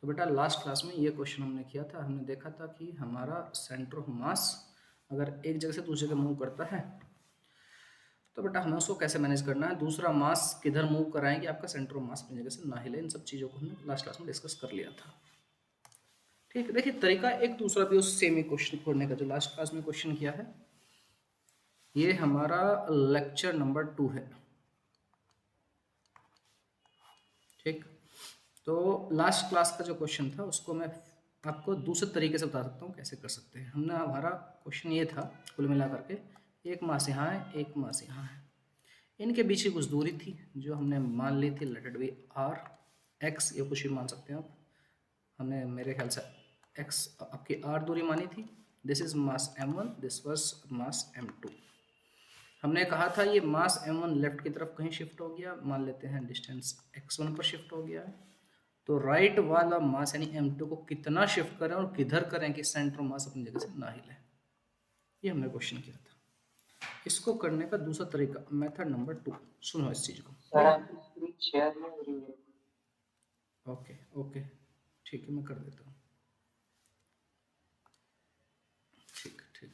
तो बेटा last class में ये क्वेश्चन हमने किया था। हमने देखा था कि हमारा सेंटर ऑफ मास अगर एक जगह से दूसरी जगह मूव करता है तो बेटा हमें उसको कैसे मैनेज करना है, दूसरा मास किधर मूव कराएंगे आपका सेंटर ऑफ मास अपनी जगह से ना हिले। इन सब चीज़ों को हमने लास्ट क्लास में डिस्कस कर लिया था। ठीक है, देखिए तरीका एक दूसरा भी उस सेम ही क्वेश्चन खोलने का जो लास्ट क्लास में क्वेश्चन किया है। ये हमारा लेक्चर नंबर 2 है। ठीक, तो लास्ट क्लास का जो क्वेश्चन था उसको मैं आपको दूसरे तरीके से बता सकता हूँ कैसे कर सकते हैं। हमने हमारा क्वेश्चन ये था कुल मिला करके, एक मास यहाँ है एक मास यहाँ है, इनके बीच की कुछ दूरी थी जो हमने मान ली थी let it be R X, ये कुछ भी मान सकते हैं आप। हमने मेरे ख्याल से एक्स आपकी आर दूरी मानी थी। This is mass m1, this was mass m2। हमने कहा था ये मास m1 लेफ्ट की तरफ कहीं शिफ्ट हो गया, मान लेते हैं डिस्टेंस x1 पर शिफ्ट हो गया है, तो राइट वाला मास यानी m2 को कितना शिफ्ट करें और किधर करें कि सेंटर मास अपनी जगह से ना हिले। ये हमने क्वेश्चन किया था। इसको करने का दूसरा तरीका मेथड नंबर 2, सुनो इस चीज को। ओके ओके ठीक है, मैं कर देता हूँ। ठीक ठीक,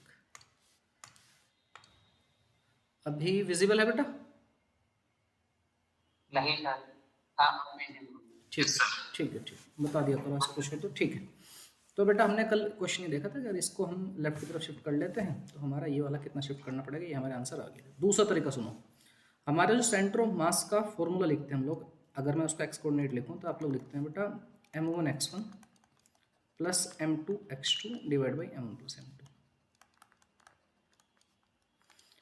अभी विजिबल है बेटा? नहीं सर, हाँ ठीक है ठीक है, ठीक बता दिया करो ऐसा कुछ हो तो ठीक है। तो बेटा हमने कल क्वेश्चन ये देखा था कि अगर इसको हम लेफ्ट की तरफ शिफ्ट कर लेते हैं तो हमारा ये वाला कितना शिफ्ट करना पड़ेगा, ये हमारे आंसर आ गया। दूसरा तरीका सुनो, हमारे जो सेंटर ऑफ मास का फॉर्मूला लिखते हैं हम लोग, अगर मैं उसका एक्स कोऑर्डिनेट लिखूं तो आप लोग लिखते हैं बेटा m1 x1 plus m2 x2 divide by m1 plus m2।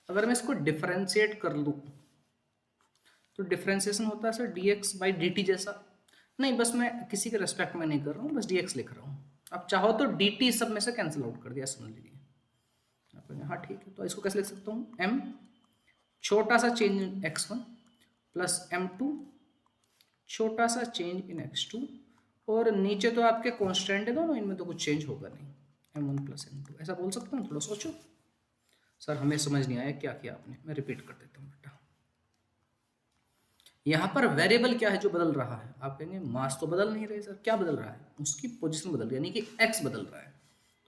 अगर मैं इसको डिफरेंशिएट कर लूँ तो डिफरेंशिएशन होता है सर dx बाई dt जैसा। नहीं, बस मैं किसी के रेस्पेक्ट में नहीं कर रहा हूँ, बस dx लिख रहा हूँ। आप चाहो तो dt सब में से कैंसिल आउट कर दिया, समझ लीजिए। हाँ ठीक है, तो इसको कैसे लिख सकता हूँ, m छोटा सा change in x1 plus m2 छोटा सा चेंज इन x2, और नीचे तो आपके कांस्टेंट है दोनों, इनमें तो कुछ चेंज होगा नहीं, m1 प्लस m2। ऐसा बोल सकता हूँ? थोड़ा सोचो। सर हमें समझ नहीं आया क्या किया आपने, मैं रिपीट कर देता हूँ बेटा। यहाँ पर वेरिएबल क्या है जो बदल रहा है? आप कहेंगे मास तो बदल नहीं रहे सर, क्या बदल रहा है? उसकी पोजीशन बदल रही है, यानी कि x बदल रहा है।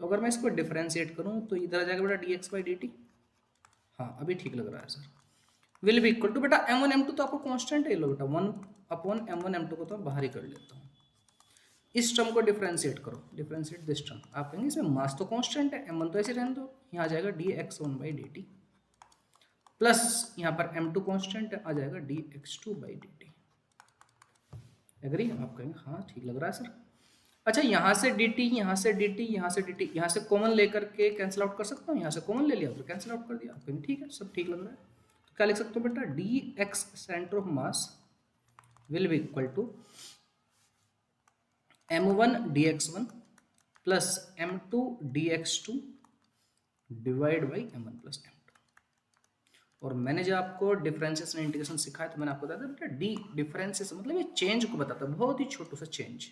तो अगर मैं इसको डिफरेंशिएट करूँ तो इधर आ जाएगा बेटा dx बाई dt। हाँ अभी ठीक लग रहा है sir. Will be equal to बेटा m1 m2 तो आपको कांस्टेंट है, लो बेटा 1 अपॉन m1 m2 को तो मैं बाहर ही कर लेता हूँ। इस टर्म को डिफरेंशिएट करो, डिफरेंशिएट दिस टर्म। आप कहेंगे इसमें मास तो कांस्टेंट है, m1 तो ऐसे रहने दो, यहाँ आ जाएगा dx1 बाई dt प्लस यहाँ पर m2 कांस्टेंट है, आ जाएगा dx2 बाई dt। एग्री? आप कहेंगे हाँ ठीक लग रहा है सर। अच्छा, यहाँ से dt, यहाँ से dt, यहाँ से dt, यहाँ से कॉमन लेकर के कैंसिल आउट कर सकता हूँ, यहाँ से कॉमन ले लिया तो कैंसिल आउट कर दिया। आप कहेंगे ठीक है, सब ठीक लग रहा है। तो क्या लिख सकते हो बेटा, dx centre of mass will be equal to m1 dx1 plus m2 dx2 divide by m1 plus m2। और मैंने जो आपको डिफरेंशिएशन इंटीग्रेशन सिखाया तो मैंने आपको बताया था बेटा डी डिफरेंशिएशन मतलब ये चेंज को बताता है, बहुत ही छोटू सा चेंज।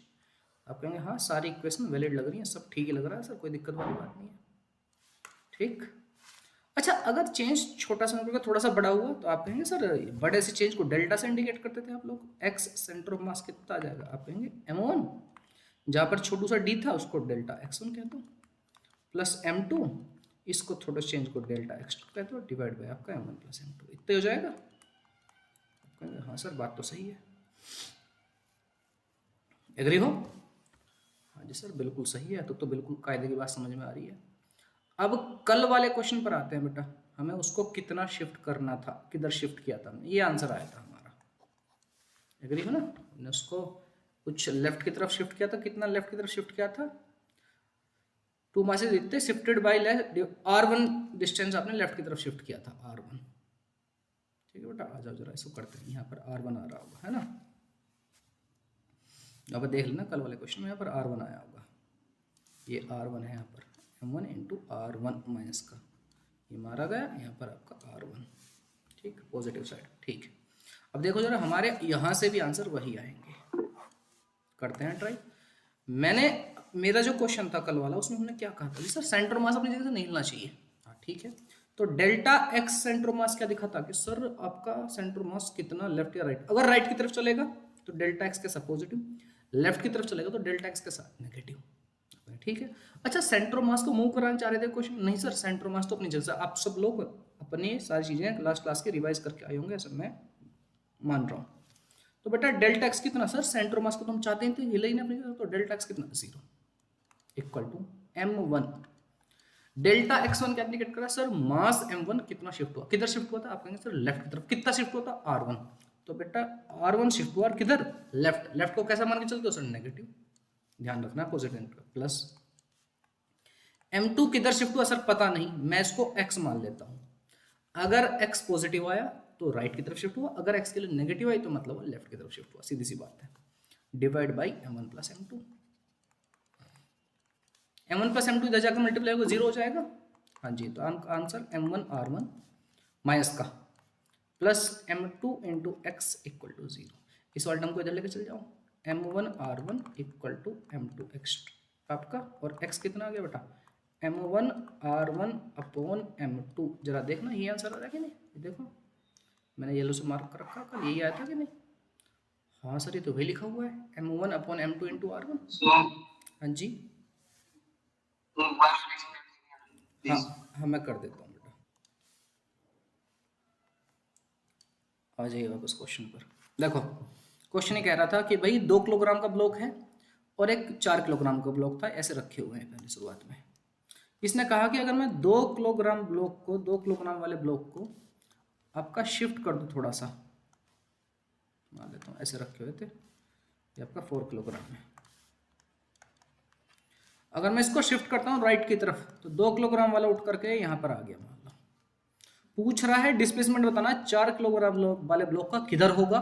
आप कहेंगे हाँ सारी इक्वेशन वैलिड लग रही है, सब ठीक ही लग रहा है सर, कोई दिक्कत वाली बात नहीं है। ठीक, अच्छा अगर चेंज छोटा सा होगा थोड़ा सा बड़ा हुआ तो आप कहेंगे सर बड़े से चेंज को डेल्टा से इंडिकेट करते थे आप लोग। एक्स सेंटर ऑफ मास कितना आ जाएगा? आप कहेंगे m1, जहाँ पर छोटू सा d था उसको डेल्टा x1 कह दो, प्लस m2 इसको थोड़ा चेंज को डेल्टा x2 कह दो, डिवाइड बाय आपका m1 प्लस m2। इतना हो जाएगा। आप कहेंगे हाँ सर बात तो सही है। एग्री हो? हाँ जी सर बिल्कुल सही है, तो बिल्कुल कायदे की बात समझ में आ रही है। अब कल वाले क्वेश्चन पर आते हैं बेटा, हमें उसको कितना शिफ्ट करना था, किधर शिफ्ट किया था हमने, ये आंसर आया था हमारा। एग्री हो ना? हमने उसको कुछ लेफ्ट की तरफ शिफ्ट किया था, कितना लेफ्ट की तरफ शिफ्ट किया था, 2 मासेस इतने शिफ्टेड बाय r1 डिस्टेंस आपने लेफ्ट की तरफ शिफ्ट किया था, r1। ठीक है बेटा, आ जाओ जरा इसको करते हैं। यहाँ पर r1 आ रहा होगा है ना, अब देख लेना कल वाले क्वेश्चन में यहाँ पर r1 आया होगा। ये r1 है, यहाँ पर m1 इंटू r1 माइनस का ये मारा गया, यहाँ पर आपका r1। ठीक, पॉजिटिव साइड। ठीक, अब देखो जरा हमारे यहाँ से भी आंसर वही आएंगे, करते हैं ट्राई। मैंने मेरा जो क्वेश्चन था कल वाला उसमें हमने क्या कहा था सर, सेंटर मास अपनी जगह से नहीं हिलना चाहिए। हाँ ठीक है, तो डेल्टा एक्स सेंटर मास क्या दिखाता कि सर आपका सेंटर मास कितना लेफ्ट या राइट, अगर राइट की तरफ चलेगा तो डेल्टा एक्स कैसा पॉजिटिव, लेफ्ट की तरफ चलेगा तो डेल्टा एक्स के साथ नेगेटिव, ठीक है। अच्छा, सेंटर ऑफ मास को मूव कराना चाह रहे थे क्वेश्चन, नहीं सर सेंटर ऑफ मास तो अपनी जगह, आप सब लोग अपनी सारी चीजें लास्ट क्लास के रिवाइज करके आए होंगे, ऐसा मैं मान रहा हूँ। तो बेटा डेल्टा एक्स कितना सर, सेंटर ऑफ मास को तो हम चाहते हैं तो हिला ही ना अपनी जगह, तो डेल्टा एक्स कितना 0 equal to m1 delta x1 क्या इंडिकेट कर रहा है सर, मास m1 कितना शिफ्ट हुआ, किधर शिफ्ट हुआ था, आप कहेंगे सर लेफ्ट की तरफ, कितना शिफ्ट हुआ था r1, तो बेटा r1 शिफ्ट हुआ किधर, लेफ्ट, लेफ्ट को कैसा मान के चलते हो सर, नेगेटिव, ध्यान रखना पॉजिटिव, प्लस m2 किधर शिफ्ट हुआ सर पता नहीं, मैं इसको x मान लेता हूं, अगर x पॉजिटिव आया तो राइट की तरफ शिफ्ट हुआ, अगर x के लिए नेगेटिव आई तो मतलब लेफ्ट की तरफ शिफ्ट हुआ, सीधी सी बात है, divide by m1 plus m2, m1 plus m2 इधर जाकर मल्टीप्लाई होगा 0 हो जाएगा, हाँ जी, तो आंसर m1 r1 माइनस का plus m2 into X equal to 0, इस वाले टर्म को इधर लेकर चल जाओ, m1 r1 equal to m2 x आपका, और x कितना आ गया बेटा, m1 r1 अपॉन m2, जरा देखना ये आंसर आ रहा है कि नहीं, ये देखो मैंने येलो से मार्क कर रखा, कल यही आया था कि नहीं, हाँ सर ये तो वही लिखा हुआ है m1 upon m2 into r1, हाँ जी, हाँ हाँ मैं कर देता हूँ बेटा, आ जाइए वापस क्वेश्चन पर। देखो क्वेश्चन ये कह रहा था कि भाई 2 किलोग्राम का ब्लॉक है और एक 4 किलोग्राम का ब्लॉक था, ऐसे रखे हुए हैं पहले शुरुआत में। इसने कहा कि अगर मैं 2 किलोग्राम ब्लॉक को, 2 किलोग्राम वाले ब्लॉक को आपका शिफ्ट कर दूं थोड़ा सा, मान लेता हूँ ऐसे रखे हुए थे, ये आपका 4 किलोग्राम है, अगर मैं इसको शिफ्ट करता हूँ राइट की तरफ तो 2 किलोग्राम वाला उठ करके यहाँ पर आ गया, मान लो पूछ रहा है डिस्प्लेसमेंट बताना 4 किलोग्राम वाले ब्लॉक का किधर होगा,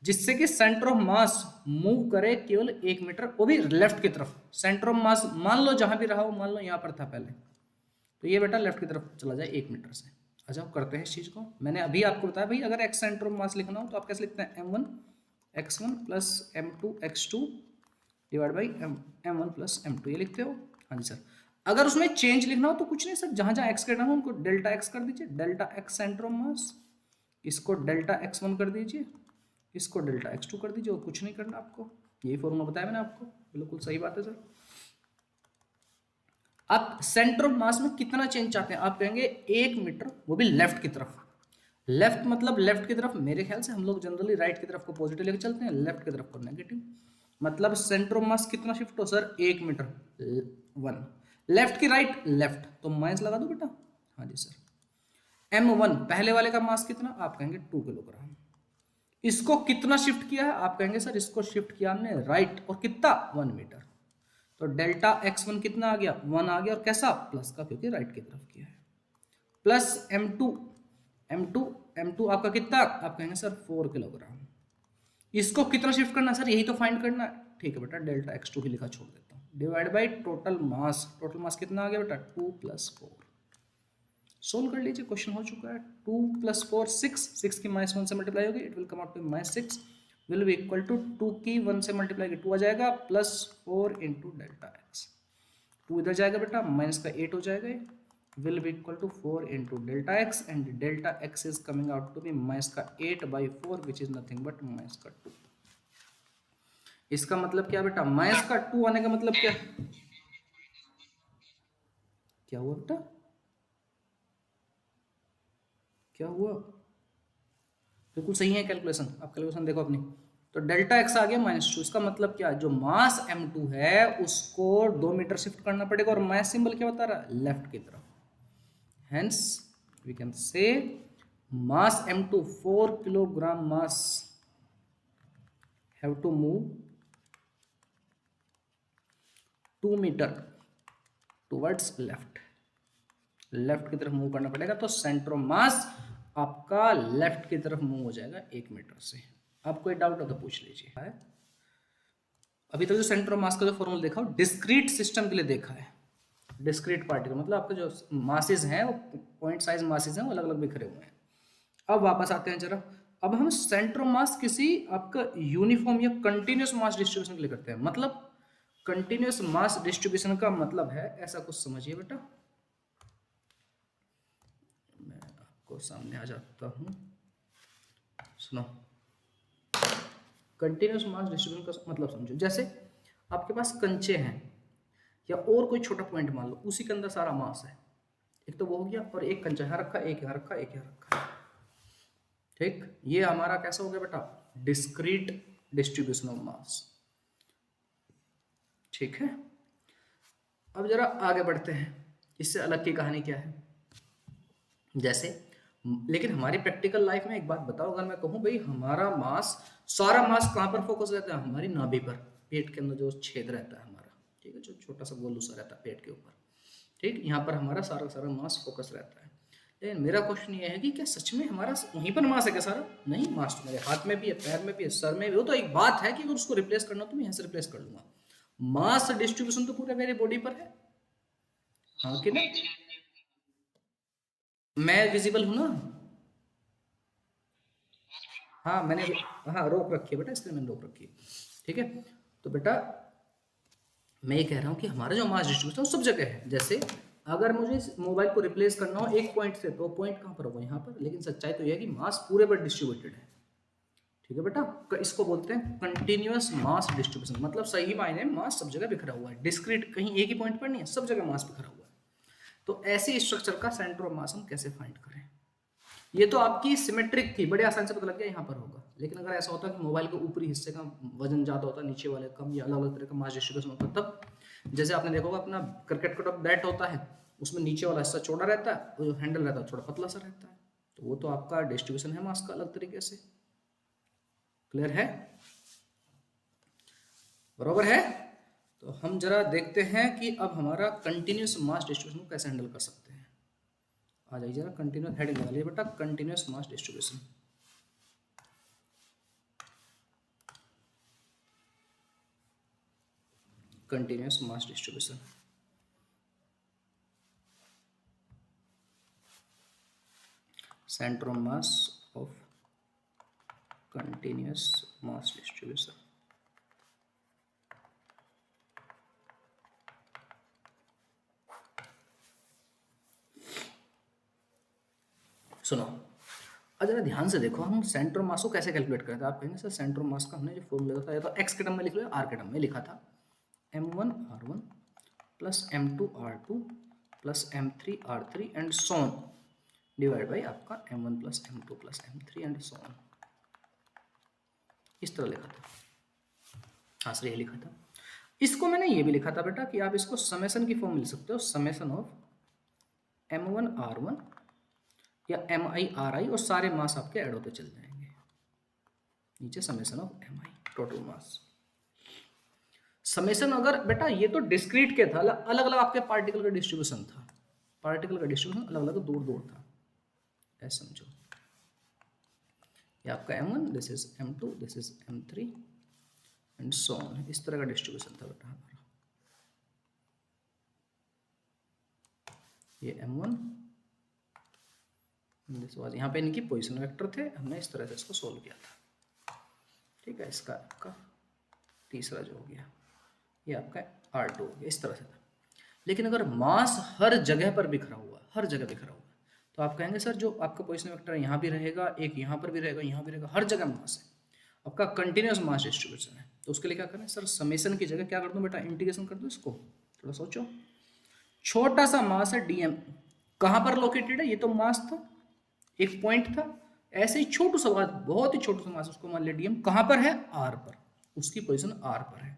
जिससे कि सेंटर ऑफ मास मूव करे केवल 1 मीटर, वो भी लेफ्ट की तरफ, सेंटर ऑफ मास मान लो जहां भी रहा हो, मान लो यहाँ पर था पहले, तो ये बेटा लेफ्ट की तरफ चला जाए 1 मीटर से। अच्छा करते हैं इस चीज को, मैंने अभी आपको बताया भाई अगर एक्स सेंटर ऑफ मास लिखना हो तो आप कैसे लिखते हैं, m1 x1 plus m2 x2 divide by m1 plus m2, ये लिखते हो, हाँ जी सर। अगर उसमें चेंज लिखना हो तो कुछ नहीं सर, जहां जहां एक्स करना हो उनको डेल्टा एक्स कर दीजिए, डेल्टा एक्स सेंटर ऑफ मास, इसको डेल्टा x1 कर दीजिए, इसको डेल्टा x2 कर दीजिए, और कुछ नहीं करना आपको, यही फॉर्मूला बताया मैंने आपको, बिल्कुल सही बात है सर। आप सेंटर ऑफ मास में कितना चेंज चाहते हैं, आप कहेंगे 1 मीटर, वो भी लेफ्ट की तरफ, लेफ्ट मतलब लेफ्ट की तरफ, मेरे ख्याल से हम लोग जनरली राइट की तरफ को पॉजिटिव लेके चलते हैं, लेफ्ट की तरफ को नेगेटिव, मतलब सेंटर ऑफ मास कितना शिफ्ट हो सर, 1 मीटर, 1, लेफ्ट की राइट लेफ्ट, तो माइनस लगा दो बेटा, हाँ जी सर। m1 पहले वाले का मास कितना, आप कहेंगे 2 किलोग्राम, इसको कितना शिफ्ट किया है, आप कहेंगे सर इसको शिफ्ट किया हमने राइट, और कितना 1 मीटर, तो डेल्टा x1 कितना आ गया, 1 आ गया, और कैसा प्लस का, क्योंकि राइट की तरफ किया है, प्लस m2, m2 m2 आपका कितना, आप कहेंगे सर 4 किलोग्राम, इसको कितना शिफ्ट करना सर, यही तो फाइंड करना है, ठीक है बेटा डेल्टा x2 ही लिखा छोड़ देता हूँ, divide by total mass, total mass कितना आ गया बेटा 2 प्लस 4, सोल्व कर लीजिए, क्वेश्चन हो चुका है, 2 प्लस 4 6 की -1 से मल्टीप्लाई होगी, it will come out to -6 will be equal to 2 की 1 से मल्टीप्लाई की 2 आ जाएगा, प्लस 4 इंटू डेल्टा एक्स, 2 इधर जाएगा बेटा, माइनस का 8 हो जाएगा, will be equal to 4 into delta X, and delta X is coming out to be minus का 8/4 which is nothing but minus का 2। इसका मतलब क्या बेटा, माइनस का 2 आने का मतलब क्या, क्या हुआ बेटा, क्या हुआ, बिल्कुल सही है कैलकुलेशन, आप कैलकुलेशन देखो अपनी, तो डेल्टा एक्स आ गया -2, इसका मतलब क्या, जो मास m2 है उसको 2 मीटर शिफ्ट करना पड़ेगा, और मास सिंबल क्या बता रहा है, लेफ्ट की तरफ, hence we can say mass m2 4 kilogram mass have to move 2 metre towards left, left की तरफ मूव करना पड़ेगा, तो सेंटर ऑफ मास आपका लेफ्ट की तरफ मूव हो जाएगा 1 मीटर से। आप कोई डाउट हो तो पूछ लीजिए। अभी तक जो सेंटर ऑफ मास का जो फॉर्मूला देखा वो डिस्क्रीट सिस्टम के लिए देखा है, डिस्क्रीट पार्टिकल मतलब आपके जो मासेस हैं वो पॉइंट साइज मासेस हैं वो अलग अलग बिखरे हुए हैं। अब वापस आते हैं जरा, अब हम सेंटर ऑफ मास किसी आपका यूनिफॉर्म या कंटिन्यूस मास डिस्ट्रीब्यूशन के लिए करते हैं, मतलब कंटिन्यूस मास डिस्ट्रीब्यूशन का मतलब है ऐसा कुछ समझिए बेटा, मैं आपको सामने आ जाता हूं, सुनो, कंटिन्यूस मास डिस्ट्रीब्यूशन का मतलब समझो, जैसे आपके पास कंचे हैं या और कोई छोटा पॉइंट मान लो, उसी के अंदर सारा मास है, एक तो वो हो गया, और एक कंचा यहाँ रखा, एक यहाँ रखा, एक यहाँ रखा, ठीक। ये हमारा कैसा हो गया बेटा, डिस्क्रीट डिस्ट्रीब्यूशन ऑफ मास, ठीक है। अब जरा आगे बढ़ते हैं, इससे अलग की कहानी क्या है, जैसे लेकिन हमारी प्रैक्टिकल लाइफ में एक बात बताओ, अगर मैं कहूँ भाई हमारा मास, सारा मास कहाँ पर फोकस रहता है, हमारी नाभि पर, पेट के अंदर जो छेद रहता है हमारा, ठीक है, जो छोटा सा गोलू सा रहता है पेट के ऊपर, ठीक, यहाँ पर हमारा सारा सारा मास फोकस रहता है। लेकिन मेरा क्वेश्चन ये है कि क्या सच में हमारा वहीं पर मास है क्या सारा? नहीं, मास तो मेरे हाथ में भी है, पैर में भी है, सर में भी। वो तो एक बात है कि अगर उसको रिप्लेस करना तो मैं यहाँ से रिप्लेस कर लूंगा, मास डिस्ट्रीब्यूशन तो पूरे मेरी बॉडी पर है, हाँ कि नहीं? मैं विजिबल हूं ना? हाँ मैंने, हाँ रोक रखी है बेटा, इसलिए मैंने रोक रखी है, ठीक है। तो बेटा मैं ये कह रहा हूँ कि हमारा जो मास डिस्ट्रीब्यूशन सब जगह है, जैसे अगर मुझे मोबाइल को रिप्लेस करना हो एक पॉइंट से, तो पॉइंट कहाँ पर होगा, यहाँ पर। लेकिन सच्चाई तो यह है कि मास पूरे पर डिस्ट्रीब्यूटेड है, ठीक है बेटा। इसको बोलते हैं कंटिन्यूअस मास डिस्ट्रीब्यूशन, मतलब सही मायने में मास सब जगह बिखरा हुआ है, डिस्क्रीट कहीं एक ही पॉइंट पर नहीं है, सब जगह मास बिखरा हुआ है। तो ऐसी स्ट्रक्चर का सेंटर ऑफ मास हम कैसे फाइंड करें? ये तो आपकी सिमेट्रिक थी, बड़े आसान से पता लग गया यहाँ पर होगा। लेकिन अगर ऐसा होता है कि मोबाइल के ऊपरी हिस्से का वजन ज्यादा होता है, नीचे वाले कम, या अलग अलग तरह का मास डिस्ट्रीब्यूशन होता है, तब जैसे आपने देखा होगा अपना क्रिकेट का बैट होता है, उसमें नीचे वाला हिस्सा चौड़ा रहता है और जो हैंडल रहता है थोड़ा पतला सा रहता है, तो वो तो आपका डिस्ट्रीब्यूशन है मास का अलग तरीके से। क्लियर है? बराबर है? तो हम जरा देखते हैं कि अब हमारा कंटिन्यूस मास डिस्ट्रीब्यूशन को कैसे हैंडल कर सकते हैं। आ जाइए जरा, कंटिन्यूस हेडिंग लगा लीजिए बेटा, continuous mass distribution. Continuous mass distribution, centre of mass of continuous mass distribution. सुनो, अब जरा ध्यान से देखो, हम सेंटर ऑफ मास को कैसे कैलकुलेट करते हैं। आप कहेंगे सर सेंटर ऑफ मास का हमने जो फॉर्मूला था, या तो एक्स के टर्म में लिख लो, आर के टर्म में लिखा था, m1r1 plus m2r2 plus m3r3 and so on divide by आपका m1 plus m2 plus m3 and सोन, इस तरह लिखा था। हाँ सर ये लिखा था। इसको मैंने ये भी लिखा था बेटा कि आप इसको समेसन की फॉर्म मिल सकते हो, समेसन ऑफ m1r1 या mi/ri, और सारे मास आपके ऐड होते चल जाएंगे, नीचे summation of mi total mass. Summation अगर बेटा ये तो डिस्क्रीट के था, अलग अलग आपके पार्टिकल का डिस्ट्रीब्यूशन था, पार्टिकल का डिस्ट्रीब्यूशन अलग अलग दूर दूर था, ऐसा समझो। ये आपका m1, this is m2, this is m3 and so on, इस तरह का डिस्ट्रीब्यूशन था बेटा हमारा। ये m1, दिस वाज, यहाँ पे इनकी पोजीशन वेक्टर थे, हमने इस तरह से इसको सोल्व किया था, ठीक है। इसका आपका तीसरा जो हो गया, ये आपका R2 हो गया, इस तरह से था। लेकिन अगर मास हर जगह पर बिखरा हुआ, हर जगह बिखरा हुआ, तो आप कहेंगे सर जो आपका पोजीशन वेक्टर यहाँ भी रहेगा, एक यहाँ पर भी रहेगा, यहाँ भी रहेगा, हर जगह मास है, आपका कंटिन्यूस मास डिस्ट्रीब्यूशन है। तो उसके लिए क्या करें सर, समेसन की जगह क्या कर दूं बेटा, इंटीग्रेशन कर दूं इसको। थोड़ा सोचो, छोटा सा मास है dm, कहाँ पर लोकेटेड है, ये तो मास था, एक पॉइंट था, ऐसे ही छोटू सा मास, बहुत ही छोटू सा मास, उसको मान लिया dm, कहाँ पर है, r पर, उसकी पोजीशन r पर है।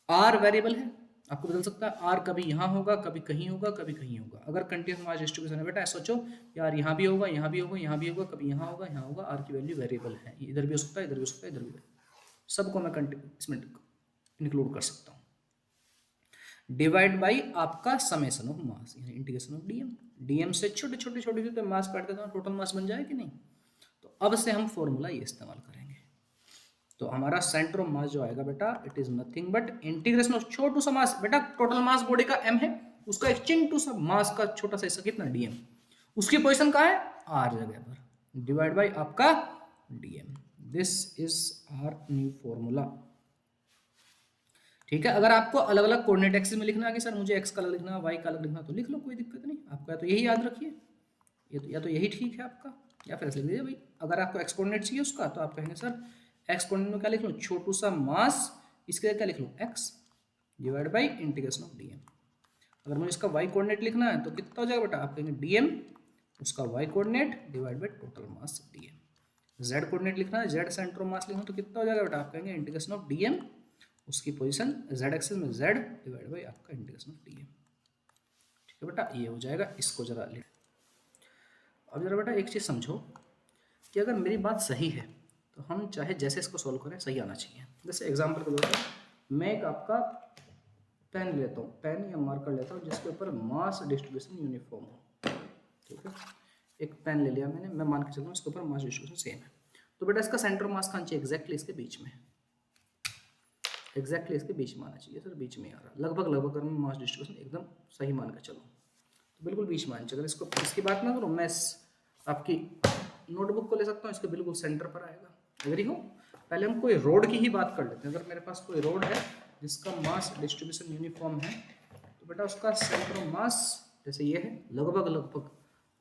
r वेरिएबल है, आपको बदल सकता है, r कभी यहाँ होगा, कभी कहीं होगा, कभी कहीं होगा। अगर कंटिन्यूस मास डिस्ट्रीब्यूशन है बेटा, ऐसा सोचो यार, यहाँ भी होगा, यहाँ भी होगा, यहाँ भी होगा, कभी यहाँ होगा, यहाँ होगा, r की वैल्यू वेरिएबल है, इधर भी हो सकता है, इधर भी हो सकता है, इधर भी, सबको मैं इसमें इंक्लूड कर सकता हूँ। डिवाइड बाई आपका समेसन ऑफ मास, यानी इंटीग्रेशन ऑफ डीएम, डीएम से छोटे छोटे छोटे छोटे मास काट देता हूँ, टोटल मास बन जाए कि नहीं। तो अब से हम फॉर्मूला ये इस्तेमाल करेंगे। तो हमारा सेंटर ऑफ मास जो आएगा बेटा, it is nothing but integration of छोटू सा मास, बेटा टोटल मास बॉडी का m है, उसका एक चिंटू सा मास का छोटा सा हिस्सा कितना dm, उसकी पोजीशन कहाँ है, r जगह पर, डिवाइड बाय आपका dm। This is our new formula, ठीक है। अगर आपको अलग अलग कोऑर्डिनेट एक्सिस में लिखना है कि सर मुझे x का अलग लिखना, y का अलग लिखना, तो लिख लो, कोई दिक्कत नहीं आपका, तो यही याद रखिए, ये तो या तो यही ठीक है आपका, या फिर ऐसे लिख दीजिए भाई, अगर आपको x कोऑर्डिनेट चाहिए उसका, तो आप कहेंगे सर एक्स कोऑर्डिनेट में क्या लिख लूँ, छोटू सा मास, इसके लिए क्या लिख लूँ, x divide by integration of DM. अगर मुझे इसका वाई कोऑर्डिनेट लिखना है तो कितना हो जाएगा बेटा, आप कहेंगे डीएम उसका Y coordinate divide by total mass DM. Z coordinate लिखना है, जेड सेंटर ऑफ मास लिखना है तो कितना हो जाएगा बेटा, आप कहेंगे इंटीग्रेशन ऑफ डीएम उसकी पोजीशन जेड एक्सिस में जेड डिवाइड बाई आपका इंटीग्रेशन ऑफ डीएम। ठीक है बेटा, ये हो जाएगा। इसको जरा लिख, अब जरा बेटा एक चीज़ समझो कि अगर मेरी बात सही है तो हम चाहे जैसे इसको सॉल्व करें सही आना चाहिए। जैसे एग्जांपल के तौर पर मैं एक आपका पेन लेता हूँ, पेन या मार्कर लेता हूँ जिसके ऊपर मास डिस्ट्रीब्यूशन यूनिफॉर्म हो। ठीक है, एक पेन ले लिया मैंने, मैं मान के चल रहा हूँ इसके ऊपर मास डिस्ट्रीब्यूशन सेम है, तो बेटा इसका सेंटर मास कहाँ चाहिए, एग्जैक्टली इसके बीच में, एग्जैक्टली इसके बीच में आना चाहिए सर, बीच में आ रहा लगभग लगभग, अगर मैं मास डिस्ट्रीब्यूशन एकदम सही मान के चलूँ तो बिल्कुल बीच में आना चाहिए। अगर इसको इसकी बात ना करूँ, मैं आपकी नोटबुक को ले सकता हूँ, इसके बिल्कुल सेंटर पर आएगा। अगर हो, पहले हम कोई रोड की ही बात कर लेते हैं। अगर मेरे पास कोई रोड है जिसका मास डिस्ट्रीब्यूशन यूनिफॉर्म है तो बेटा उसका सेंटर ऑफ मास जैसे ये है, लगभग लगभग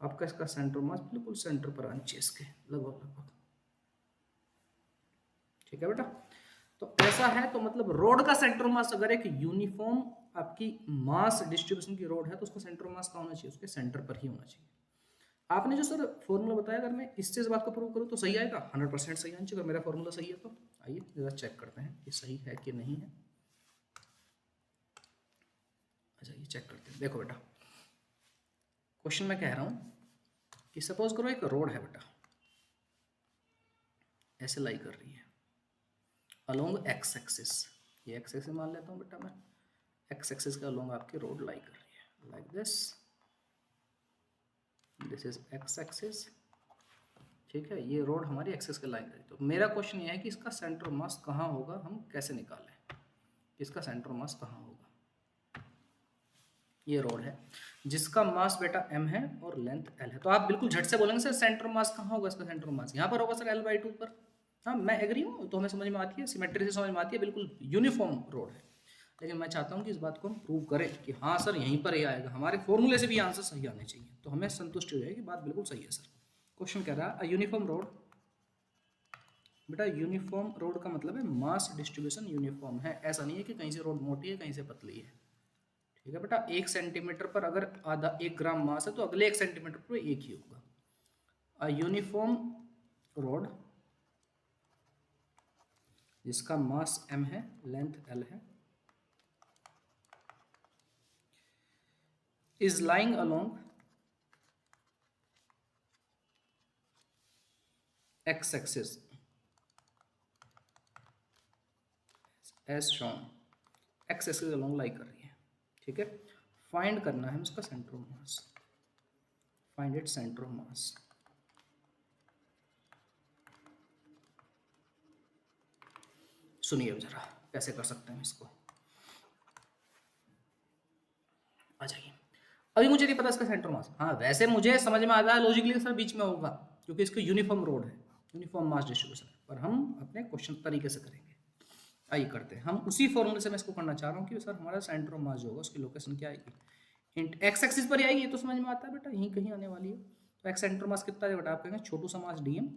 आपका इसका सेंटर ऑफ मास बिल्कुल सेंटर पर आना चाहिए इसके, लगभग लगभग। ठीक है बेटा, तो ऐसा है तो मतलब रोड का सेंटर ऑफ मास, अगर एक यूनिफॉर्म आपकी मास डिस्ट्रीब्यूशन की रोड है तो उसका सेंटर ऑफ मास कहाँ होना चाहिए, उसके सेंटर पर ही होना चाहिए। आपने जो सर फॉर्मूला बताया, अगर मैं इससे इस बात को प्रूव करूँ तो सही आएगा, 100% सही आना चाहिए। अगर मेरा फॉर्मूला सही है तो आइए जरा चेक करते हैं कि सही है कि नहीं है। अच्छा ये चेक करते हैं। देखो बेटा क्वेश्चन में कह रहा हूँ कि सपोज करो एक रोड है बेटा, ऐसे लाई कर रही है अलोंग एक्स एक्सिस, ये एक्स एक्सिस मान लेता हूँ बेटा मैं, एक्स एक्सिस के अलोंग आपकी रोड लाई कर रही है like this, this is x axis. ठीक है, ये रोड हमारी एक्सिस के लाइन करी। तो मेरा क्वेश्चन ये है कि इसका सेंटर मास कहाँ होगा, हम कैसे निकालें इसका सेंटर मास कहाँ होगा। ये रोड है जिसका मास बेटा m है और लेंथ l है, तो आप बिल्कुल झट से बोलेंगे सर सेंटर मास कहाँ होगा, इसका सेंटर मास यहाँ पर होगा सर l/2 पर। हाँ मैं एग्री हूँ, तो हमें समझ में आती है, सिमेट्री से समझ में आती है, बिल्कुल यूनिफॉर्म रोड है। लेकिन मैं चाहता हूँ कि इस बात को हम प्रूव करें कि हाँ सर यहीं पर ये आएगा, हमारे फॉर्मूले से भी आंसर सही आने चाहिए, तो हमें संतुष्टि हो जाएगी, बात बिल्कुल सही है सर। क्वेश्चन कह रहा है यूनिफॉर्म रोड, बेटा यूनिफॉर्म रोड का मतलब है मास डिस्ट्रीब्यूशन यूनिफॉर्म है, ऐसा नहीं है कि कहीं से रोड मोटी है कहीं से पतली है। ठीक है बेटा, 1 सेंटीमीटर पर अगर आधा 1 ग्राम मास है तो अगले 1 सेंटीमीटर पर 1 ही होगा। अ यूनिफॉर्म रोड जिसका मास m है, लेंथ l है, is lying along x axis as shown, x axis along lie कर रही है। ठीक है, फाइंड करना है उसका centre of mass, find it centre of mass. सुनिए अब जरा कैसे कर सकते हैं इसको, आ जाइए। अभी मुझे नहीं पता इसका सेंटर मास, हाँ वैसे मुझे समझ में आता है लॉजिकली सर बीच में होगा क्योंकि इसको यूनिफॉर्म रोड है, यूनिफॉर्म मास डिस्ट्रीब्यूशन है, पर हम अपने क्वेश्चन तरीके से करेंगे। आइए करते हैं, हम उसी फॉर्मूले से मैं इसको करना चाह रहा हूँ कि सर हमारा सेंटर ऑफ मास जो होगा उसकी लोकेशन क्या आएगी, एक्स एक्सिस पर ही आएगी, ये तो समझ में आता है बेटा, यहीं कहीं आने वाली है। तो एक्स सेंटर मास कितना है बेटा, आप कहेंगे छोटू सा मास डीएम,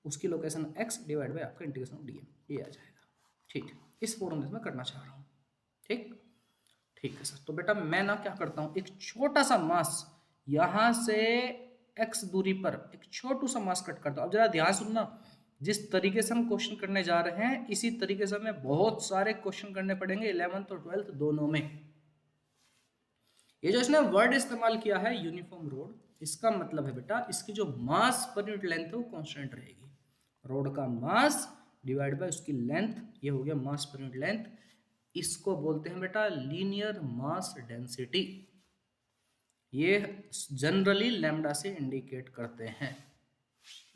उसकी लोकेशन एक्स डिवाइड बाई आपका इंटीग्रेशन ऑफ डीएम, ये आ जाएगा। ठीक, इस फॉर्मूले से मैं करना चाह रहा हूँ। ठीक ठीक है सर, तो बेटा मैं ना क्या करता हूँ, एक छोटा सा मास यहाँ से x दूरी पर एक छोटू सा मास कट करता हूँ। अब जरा ध्यान सुनना, जिस तरीके से हम क्वेश्चन करने जा रहे हैं इसी तरीके से हमें बहुत सारे क्वेश्चन करने पड़ेंगे 11th और 12th दोनों में। ये जो इसने वर्ड इस्तेमाल किया है यूनिफॉर्म रोड, इसका मतलब है बेटा इसकी जो मास पर यूनिट लेंथ है वो कांस्टेंट रहेगी। रोड का मास डिवाइड बाय उसकी लेंथ, ये हो गया मास पर यूनिट लेंथ, इसको बोलते हैं बेटा लीनियर मास डेंसिटी। ये जनरली लैम्डा से इंडिकेट करते हैं।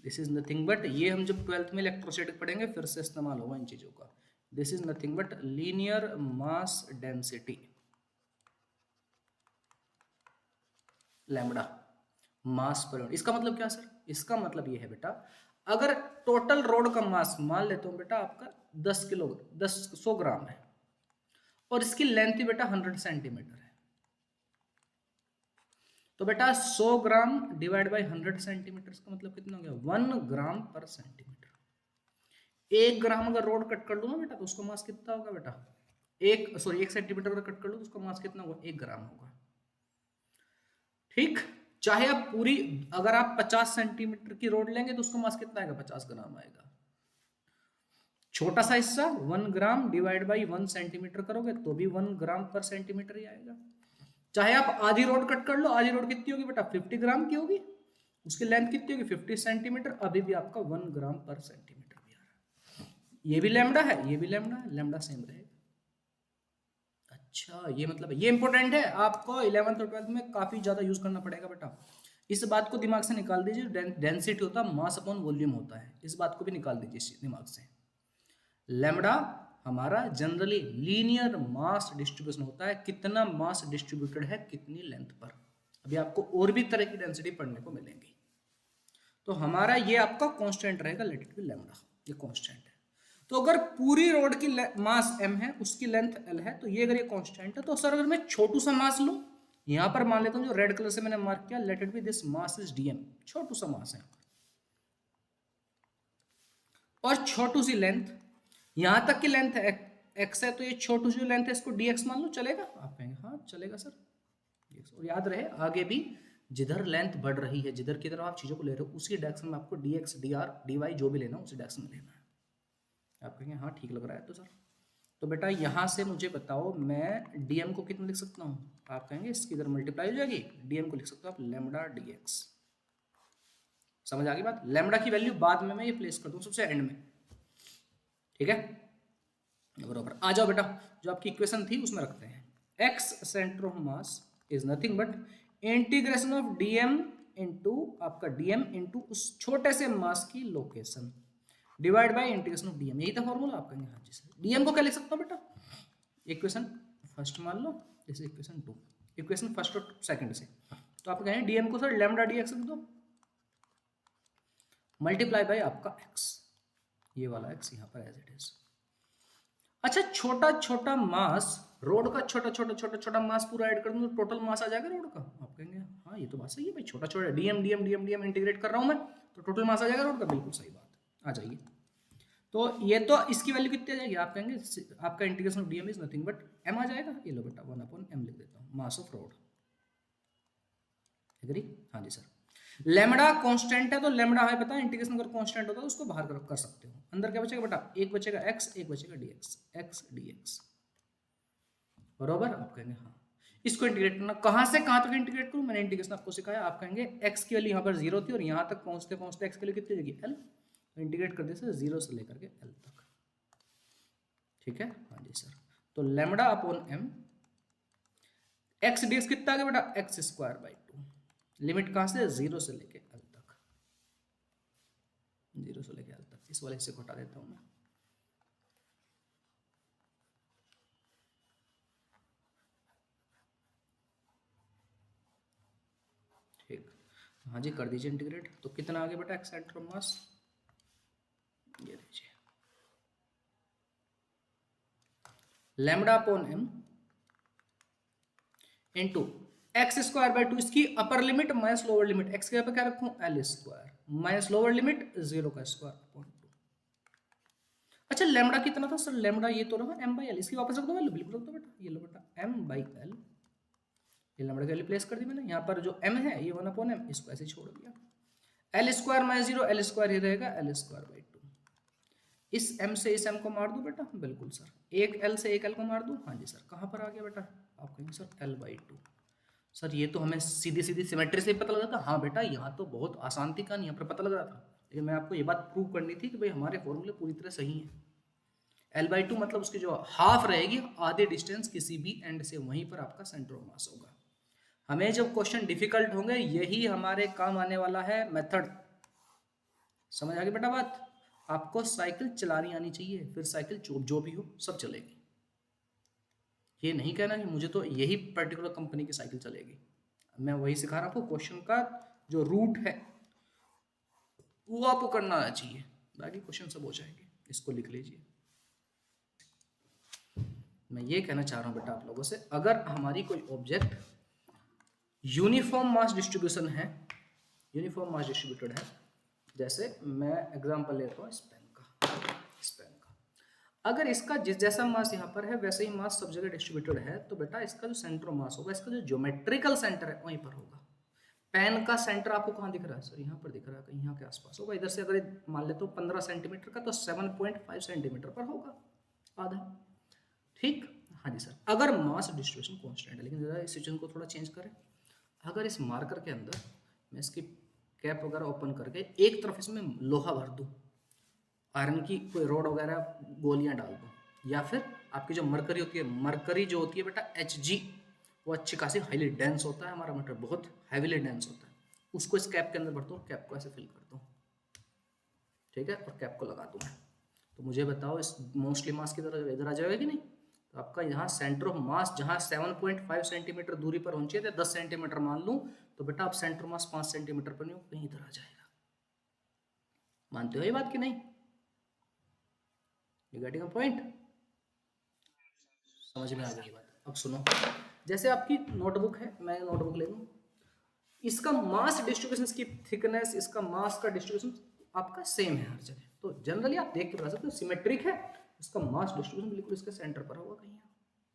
दिस इज नथिंग बट, ये हम जब 12th में इलेक्ट्रोस्टैटिक पढ़ेंगे फिर से इस्तेमाल होगा इन चीजों का। This is nothing but linear mass density, lambda mass per unit. इसका मतलब क्या सर, इसका मतलब ये है बेटा अगर टोटल रोड का मास मान लेता हूं बेटा आपका 10 किलो 100 ग्राम है और इसकी लेंथ ही बेटा 100 सेंटीमीटर है, तो बेटा 100 ग्राम डिवाइड बाय 100 सेंटीमीटर का मतलब कितना हो गया, 1 ग्राम पर सेंटीमीटर। 1 ग्राम अगर रोड कट कर लूँ ना बेटा तो उसका मास कितना होगा बेटा, 1 सेंटीमीटर अगर कट कर लूँ तो उसका मास कितना होगा, 1 ग्राम होगा। ठीक, चाहे आप पूरी, अगर आप 50 सेंटीमीटर की रोड लेंगे तो उसका मास कितना आएगा, 50 ग्राम आएगा। छोटा सा हिस्सा 1 ग्राम डिवाइड बाई 1 सेंटीमीटर करोगे तो भी 1 ग्राम पर सेंटीमीटर ही आएगा। चाहे आप आधी रोड कट कर लो, आधी रोड कितनी होगी बेटा, 50 ग्राम की होगी, उसकी लेंथ कितनी होगी 50 सेंटीमीटर, अभी भी आपका 1 ग्राम पर सेंटीमीटर भी आ रहा है। ये भी लैम्डा है, ये भी लैम्डा है, लैम्डा सेम रहेगा। अच्छा ये मतलब है, ये इंपॉर्टेंट है, आपको 11th और 12th में काफी ज्यादा यूज करना पड़ेगा बेटा। इस बात को दिमाग से निकाल दीजिए, डेंसिटी होता है मास अपॉन वॉल्यूम होता है, इस बात को भी निकाल दीजिए दिमाग से। लैम्डा हमारा जनरली लीनियर मास डिस्ट्रीब्यूशन होता है, कितना मास डिस्ट्रीब्यूटेड है कितनी लेंथ पर। अभी आपको और भी तरह की डेंसिटी पढ़ने को मिलेंगी। तो हमारा ये आपका कांस्टेंट रहेगा, लेट इट बी लैम्डा, ये कांस्टेंट है। तो अगर पूरी रोड की मास m है, उसकी लेंथ l है, तो ये अगर ये कांस्टेंट है, तो सर अगर मैं छोटू सा मास लूं, यहां पर मान लेता हूं जो रेड कलर से मैंने मार्क किया, late it B this mass is dm, छोटू सा मास है और छोटू सी लेंथ, यहां तक की लेंथ x है, तो ये छोटू सी लेंथ है, इसको dx मान लो, चलेगा? आप कहेंगे हाँ चलेगा सर। और याद रहे आगे भी जिधर लेंथ बढ़ रही है, जिधर की तरफ आप चीजों को ले रहे हो, उसी डायरेक्शन में आपको dx dr dy जो भी लेना उसी डायरेक्शन में लेना है। आप कहेंगे हाँ ठीक लग रहा है तो सर। तो बेटा यहां से मुझे बताओ मैं dm को कितना लिख सकता हूं, आप कहेंगे इसकी इधर मल्टीप्लाई हो जाएगी, dm को लिख सकते हो आप लैम्डा dx। समझ आ गई बात? लैम्डा की वैल्यू बाद में मैं ये प्लेस कर दूं सबसे एंड में, ठीक है बराबर। आ जाओ बेटा, जो आपकी इक्वेशन थी उसमें रखते हैं, x centre of mass is nothing but integration of dm into आपका dm इनटू उस छोटे से मास की location divide by integration of dm, यही था फॉर्मूला। आप कहेंगे हाँ जी सर। dm को क्या लिख सकता हूँ बेटा, इक्वेशन फर्स्ट मान लो, जैसे इक्वेशन 2, इक्वेशन फर्स्ट और सेकंड से, तो आप कहेंगे dm को सर लैम्डा dx लिख दो, मल्टीप्लाई बाय आपका x, ये वाला x यहाँ पर एज इट इज। अच्छा छोटा छोटा मास, रोड का छोटा छोटा छोटा छोटा मास पूरा ऐड कर दूं तो टोटल मास आ जाएगा रोड का। आप कहेंगे हाँ ये तो बात सही है भाई, छोटा छोटा DM DM DM DM integrate कर रहा हूं मैं, तो टोटल मास आ जाएगा रोड का, बिल्कुल सही बात, आ जाइए। तो ये तो इसकी वैल्यू कितनी आ जाएगी, आप कहेंगे आपका integration of DM is nothing but m आ जाएगा, ये लो बेटा 1/m लिख देता हूँ, मास ऑफ रोड। एग्री? हाँ जी सर। लैम्डा कांस्टेंट है, तो लैम्डा है पता है, इंटीग्रेशन अगर कांस्टेंट होता है तो उसको बाहर कर सकते हो। अंदर क्या बचेगा बेटा, एक बचेगा x, एक बचेगा dx, x dx बराबर। आप कहेंगे हाँ। इसको इंटीग्रेट करना, कहां से कहां तक इंटीग्रेट करूं, मैंने इंटीग्रेशन आपको सिखाया। आप कहेंगे x की वैल्यू यहाँ पर 0 थी और यहाँ तक पहुंचते पहुंचते x की वैल्यू कितनी होगी l, तो इंटीग्रेट कर दे सर 0 से लेकर के l तक, ठीक है हाँ जी सर। तो lambda upon m, x dx कितना आ गया बेटा, x स्क्वायर बाई 2, लिमिट कहां से 0 से लेके l तक, 0 से लेके l तक, इस वाले से घटा देता हूं मैं। ठीक, हाँ जी कर दीजिए इंटीग्रेट, तो कितना आ गया बेटा x सेंटर ऑफ मास, ये दीजिए lambda upon m into x square by 2, इसकी upper limit minus lower limit, x के यहाँ पे क्या रखूं l square minus lower limit 0 का स्क्वायर अपॉन 2। अच्छा लैम्डा कितना था सर, लैम्डा ये तो रहा m बाई l, इसकी वापस रख दो, बिल्कुल रख दो बेटा, ये लो बेटा m बाई l, ये लैम्डा की वैल्यू प्लेस कर दी मैंने, यहाँ पर जो m है ये 1/m, इसको ऐसे छोड़ दिया, l square minus 0, l square ये रहेगा l स्क्वायर बाई 2, इस m से इस m को मार दो बेटा, बिल्कुल सर, एक l से एक l को मार दो, हाँ जी सर। कहाँ पर आ गया बेटा, आप कहेंगे सर l बाई 2, सर ये तो हमें सीधी सीधी सिमेट्री से पता लगा था। हाँ बेटा यहाँ तो बहुत आसान थी कहानी, यहाँ पर पता लग रहा था, लेकिन मैं आपको ये बात प्रूव करनी थी कि भाई हमारे फॉर्मूले पूरी तरह सही हैं। l बाई 2 मतलब उसकी जो हाफ रहेगी, आधे डिस्टेंस किसी भी एंड से, वहीं पर आपका सेंटर ऑफ मास होगा। हमें जब क्वेश्चन डिफिकल्ट होंगे यही हमारे काम आने वाला है मेथड, समझ आ गई बेटा बात? आपको साइकिल चलानी आनी चाहिए, फिर साइकिल जो भी हो सब चलेगी। ये नहीं कहना कि मुझे तो यही पर्टिकुलर कंपनी की साइकिल चलेगी, मैं वही सिखा रहा हूँ आपको, क्वेश्चन का जो रूट है वो आपको करना आना चाहिए, बाकी क्वेश्चन सब हो जाएंगे। इसको लिख लीजिए। मैं ये कहना चाह रहा हूँ बेटा आप लोगों से, अगर हमारी कोई ऑब्जेक्ट यूनिफॉर्म मास डिस्ट्रीब्यूशन है, यूनिफॉर्म मास डिस्ट्रीब्यूटेड है, जैसे मैं एग्जांपल लेता हूँ इस पेन का, अगर इसका जिस जैसा मास यहाँ पर है वैसे ही मास सब जगह डिस्ट्रीब्यूटेड है, तो बेटा इसका जो सेंटर ऑफ मास होगा, इसका जो ज्योमेट्रिकल सेंटर है वहीं पर होगा। पेन का सेंटर आपको कहाँ दिख रहा है सर? यहाँ पर दिख रहा है, कहीं यहाँ के आसपास होगा। इधर से अगर मान लेते हो 15 सेंटीमीटर का, तो 7.5 सेंटीमीटर पर होगा आधा। ठीक, हाँ जी सर। अगर मास डिस्ट्रीब्यूशन कॉन्स्टेंट है, लेकिन जरा इस सिचुएशन को थोड़ा चेंज करें। अगर इस मार्कर के अंदर मैं इसकी कैप वगैरह ओपन करके एक तरफ इसमें लोहा भर दूँ, आयरन की कोई रॉड वगैरह गोलियां डाल दो, या फिर आपकी जो मरकरी होती है, मरकरी जो होती है बेटा Hg, वो अच्छी खासी हाईली डेंस होता है, हमारा मटेरियल बहुत हैवीली डेंस होता है, उसको इस कैप के अंदर भर दो, कैप को ऐसे फिल कर दो, ठीक है, और कैप को लगा दूँ। तो मुझे बताओ इस मोस्टली मास की तरह इधर आ जाएगा कि नहीं? तो आपका यहाँ सेंटर ऑफ मास जहाँ 7.5 सेंटीमीटर दूरी पर होनी चाहिए, 10 सेंटीमीटर मान लूँ, तो बेटा आप सेंटर मास 5 सेंटीमीटर पर नहीं हो, कहीं इधर आ जाएगा। मानते हो ये बात कि नहीं? You getting a point? समझ में आ गई बात? अब सुनो, जैसे आपकी नोटबुक है, मैं नोटबुक ले लूँ, इसका मास डिस्ट्रीब्यूशन, इसकी थिकनेस, इसका मास का डिस्ट्रीब्यूशन आपका सेम है हर जगह, तो जनरली आप देख के बता सकते हो सिमेट्रिक है, इसका मास डिस्ट्रीब्यूशन बिल्कुल इसके सेंटर पर होगा कहीं।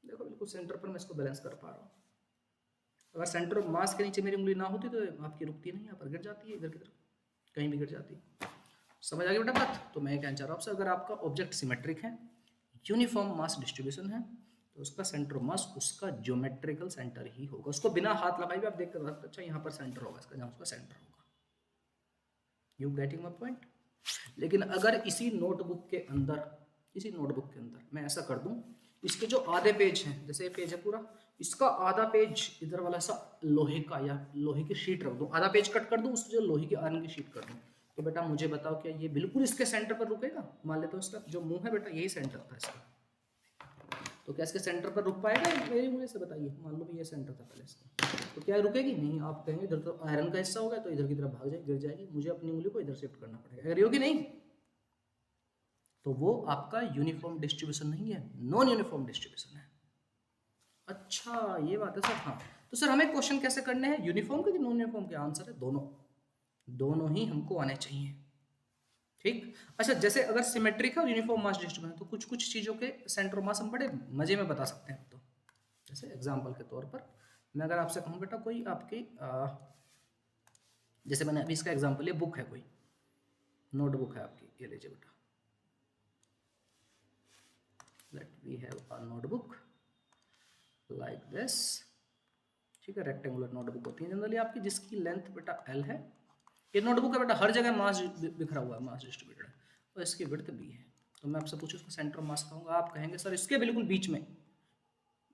देखो बिल्कुल सेंटर पर मैं इसको बैलेंस कर पा रहा हूँ। अगर सेंटर ऑफ मास के नीचे मेरी उंगली ना होती तो आपकी रुकती नहीं, यहाँ पर गिर जाती है, इधर की तरफ कहीं भी गिर जाती है। समझ आ गई बेटा बात? तो मैं क्या चाह रहा हूँ आपसे, अगर आपका ऑब्जेक्ट सिमेट्रिक है, यूनिफॉर्म मास डिस्ट्रीब्यूशन है, तो उसका सेंटर ऑफ मास उसका ज्योमेट्रिकल सेंटर ही होगा। उसको बिना हाथ लगाए भी आप देख कर बता सकते, अच्छा यहाँ पर सेंटर होगा इसका, जहाँ उसका सेंटर होगा। You getting my point? लेकिन अगर इसी नोटबुक के अंदर मैं ऐसा कर दूं, इसके जो आधे पेज हैं, जैसे ये पेज है पूरा, इसका आधा पेज इधर वाला सा लोहे का या लोहे की शीट रख दूं, आधा पेज कट कर दूं, उसकी जो लोहे की आयरन की शीट कर दूं, तो बेटा मुझे बताओ क्या ये बिल्कुल इसके सेंटर पर रुकेगा? मान लेते हो इसका जो मुंह है बेटा यही सेंटर था इसका, तो क्या इसके सेंटर पर रुक पाएगा? मेरी मुझे से बताइए, मान लो ये सेंटर था पहले इसका, तो क्या रुकेगी? नहीं। आप कहेंगे इधर तो आयरन का हिस्सा हो गया, तो इधर की तरफ भाग जाएगी, गिर जाएगी, मुझे अपनी उंगली को इधर शिफ्ट करना पड़ेगा। अगर होगी नहीं, तो वो आपका यूनिफॉर्म डिस्ट्रीब्यूशन नहीं है, नॉन यूनिफॉर्म डिस्ट्रीब्यूशन है। अच्छा ये बात है सर। हाँ, तो सर हमें क्वेश्चन कैसे करने हैं, यूनिफॉर्म के कि नॉन यूनिफॉर्म के? आंसर है दोनों, दोनों ही हमको आने चाहिए। ठीक, अच्छा जैसे अगर सिमेट्रिक है और यूनिफॉर्म मास डिस्ट्रीब्यूशन, तो कुछ कुछ चीज़ों के सेंटर मास हम बड़े मजे में बता सकते हैं। तो जैसे एग्जाम्पल के तौर पर मैं अगर आपसे कहूँ बेटा कोई आपकी जैसे मैंने अभी इसका एग्जाम्पल, ये बुक है, कोई नोटबुक है आपकी, ये लीजिए बेटा, let we have a notebook like this, ठीक है, रेक्टेंगुलर नोटबुक होती है जनरली आपकी, जिसकी लेंथ बेटा L है। ये नोटबुक है बेटा, हर जगह मास बिखरा हुआ है, मास डिस्ट्रीब्यूटेड है, और इसकी विड्थ B है। तो मैं आपसे पूछूं इसका सेंटर मास कहूँगा, आप कहेंगे सर इसके बिल्कुल बीच में,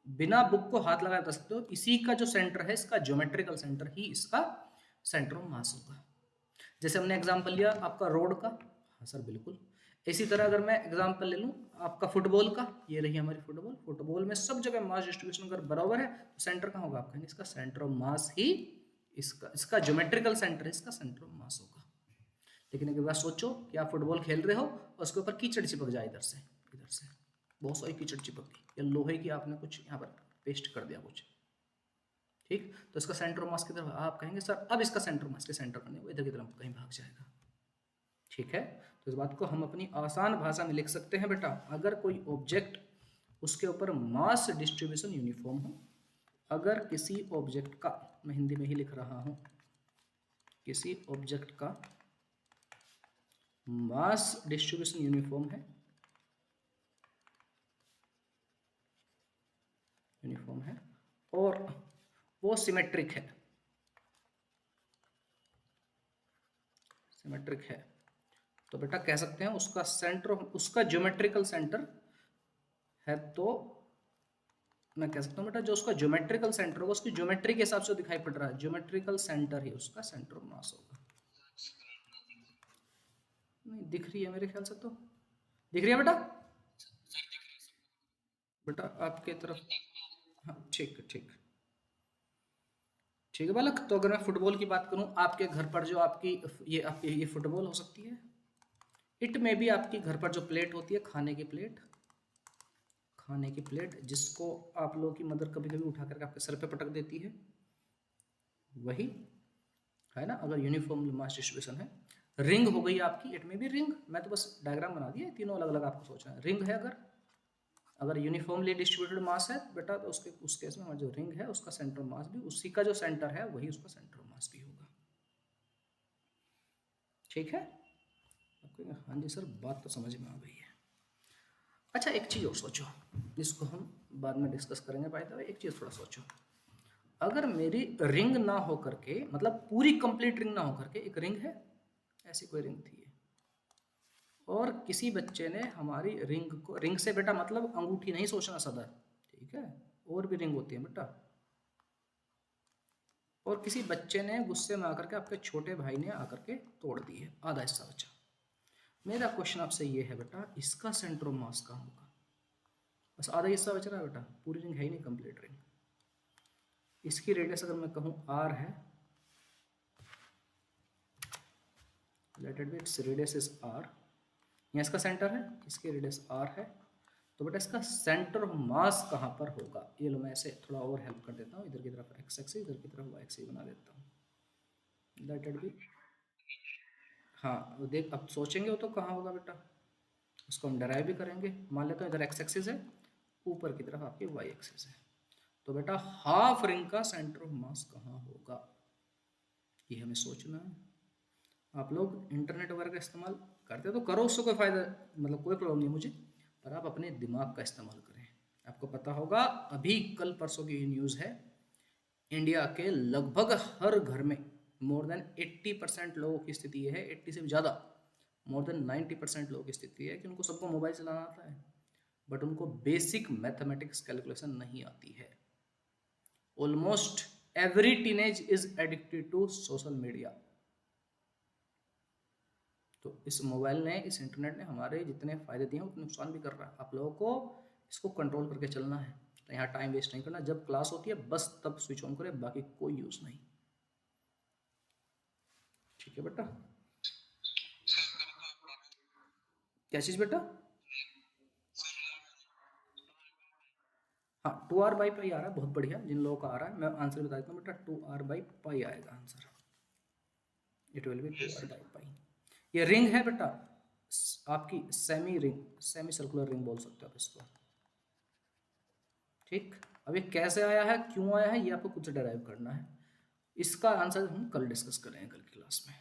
बिना बुक को हाथ लगाए बता सकते हो, इसी का जो सेंटर है, इसका ज्योमेट्रिकल सेंटर ही इसका सेंटर ऑफ मास होगा। जैसे हमने एग्जांपल लिया आपका रोड का, हाँ सर बिल्कुल। इसी तरह अगर मैं एग्जांपल ले लूँ आपका फुटबॉल का, ये रही हमारी फुटबॉल, फुटबॉल में सब जगह मास डिस्ट्रीब्यूशन अगर बराबर है, तो सेंटर कहाँ होगा? आप कहेंगे इसका सेंटर ऑफ मास ही इसका ज्योमेट्रिकल सेंटर है, इसका सेंटर ऑफ मास होगा। लेकिन एक बार सोचो कि आप फुटबॉल खेल रहे हो और उसके ऊपर कीचड़ चिपक जाए, इधर से बहुत सारी कीचड़ चिपक गई, या लोहे की आपने कुछ यहाँ पर पेस्ट कर दिया कुछ, ठीक, तो इसका सेंटर ऑफ मास की तरफ, आप कहेंगे सर अब इसका सेंटर मास के सेंटर पर नहीं, वो इधर की तरफ कहीं भाग जाएगा। ठीक है, तो इस बात को हम अपनी आसान भाषा में लिख सकते हैं बेटा, अगर कोई ऑब्जेक्ट उसके ऊपर मास डिस्ट्रीब्यूशन यूनिफॉर्म हो, अगर किसी ऑब्जेक्ट का, मैं हिंदी में ही लिख रहा हूं, किसी ऑब्जेक्ट का मास डिस्ट्रीब्यूशन यूनिफॉर्म है और वो सिमेट्रिक है, तो बेटा कह सकते हैं उसका सेंटर, उसका ज्योमेट्रिकल सेंटर है, तो मैं कह सकता हूँ बेटा जो उसका ज्योमेट्रिकल सेंटर होगा, उसकी ज्योमेट्री के हिसाब से दिखाई पड़ रहा है, ज्योमेट्रिकल सेंटर ही उसका सेंटर ऑफ मास होगा। नहीं दिख रही है मेरे ख्याल से, तो दिख रही है बेटा? बेटा आपके तरफ, हाँ ठीक है बालक। तो अगर मैं फुटबॉल की बात करूं, आपके घर पर जो आपकी ये फुटबॉल हो सकती है, इट में भी आपकी घर पर जो प्लेट होती है, खाने की प्लेट जिसको आप लोगों की मदर कभी कभी उठा करके आपके सर पे पटक देती है, वही है ना, अगर यूनिफॉर्म मास डिस्ट्रीब्यूशन है। रिंग हो गई आपकी, इट में भी रिंग, मैं तो बस डायग्राम बना दिया, तीनों अलग अलग आपको सोचना है। रिंग है अगर यूनिफॉर्मली डिस्ट्रीब्यूटेड मास है बेटा, तो उस केस में हमारा जो रिंग है उसका सेंटर मास भी उसी का जो सेंटर है वही उसका सेंटर मास भी होगा। ठीक है, हाँ जी सर, बात तो समझ में आ गई है। अच्छा एक चीज़ और सोचो, जिसको हम बाद में डिस्कस करेंगे, बाय द वे एक चीज़ थोड़ा सोचो, अगर मेरी रिंग ना हो करके, मतलब पूरी कंप्लीट रिंग ना हो करके, एक रिंग है, ऐसी कोई रिंग थी और किसी बच्चे ने हमारी रिंग को, रिंग से बेटा मतलब अंगूठी नहीं सोचना सदा, ठीक है, और भी रिंग होती है बेटा, और किसी बच्चे ने गुस्से में आकर के आपके छोटे भाई ने आकर के तोड़ दी है, आधा हिस्सा बचा। मेरा क्वेश्चन आपसे ये है बेटा, इसका सेंटर ऑफ मास कहाँ होगा? बस आधा हिस्सा बच रहा है बेटा, पूरी रिंग है ही नहीं कंप्लीट रिंग। इसकी रेडियस अगर मैं कहूँ r है, late it B, its radius is r, यहाँ इसका सेंटर है, इसकी रेडियस r है, तो बेटा इसका सेंटर ऑफ मास कहाँ पर होगा? ये लो मैं ऐसे थोड़ा और हेल्प कर देता हूँ, इधर की तरफ x एक्सिस, इधर की तरफ y एक्सिस बना देता हूँ, लेट इट बी। हाँ देख, अब सोचेंगे वो तो कहाँ होगा बेटा, उसको हम डराइव भी करेंगे। मान लेता हूँ इधर x एक्सिस है, ऊपर की तरफ आपकी y एक्सिस है, तो बेटा हाफ रिंग का सेंटर ऑफ मास कहाँ होगा, ये हमें सोचना है। आप लोग इंटरनेट वगैरह का इस्तेमाल करते तो करो, उससे कोई फ़ायदा, मतलब कोई प्रॉब्लम नहीं मुझे, पर आप अपने दिमाग का इस्तेमाल करें। आपको पता होगा अभी कल परसों की न्यूज़ है, इंडिया के लगभग हर घर में मोर देन 80% लोगों की स्थिति ये है, 80 से भी ज़्यादा, मोर देन 90% लोगों की स्थिति है कि उनको सबको मोबाइल चलाना आता है, बट उनको बेसिक मैथमेटिक्स कैलकुलेशन नहीं आती है। Almost every teenage is addicted to social media. तो इस मोबाइल ने, इस इंटरनेट ने हमारे जितने फ़ायदे दिए हैं उतने नुकसान भी कर रहा है। आप लोगों को इसको कंट्रोल करके चलना है, तो यहाँ टाइम वेस्ट नहीं करना, जब क्लास होती है बस तब स्विच ऑन करें, बाकी कोई यूज़ नहीं। ठीक है बेटा, क्या चीज़ बेटा? हाँ 2r/पाई आ रहा है, बहुत बढ़िया, जिन लोगों का आ रहा है मैं आंसर बता देता हूँ बेटा, 2r/पाई आएगा आंसर, इट विल बी 2r/पाई। ये रिंग है बेटा, आपकी semi ring, semi circular ring बोल सकते हो आप इसको। ठीक, अब ये कैसे आया है, क्यों आया है, ये आपको खुद से डिराइव करना है, इसका आंसर हम कल डिस्कस करेंगे, कल की क्लास में।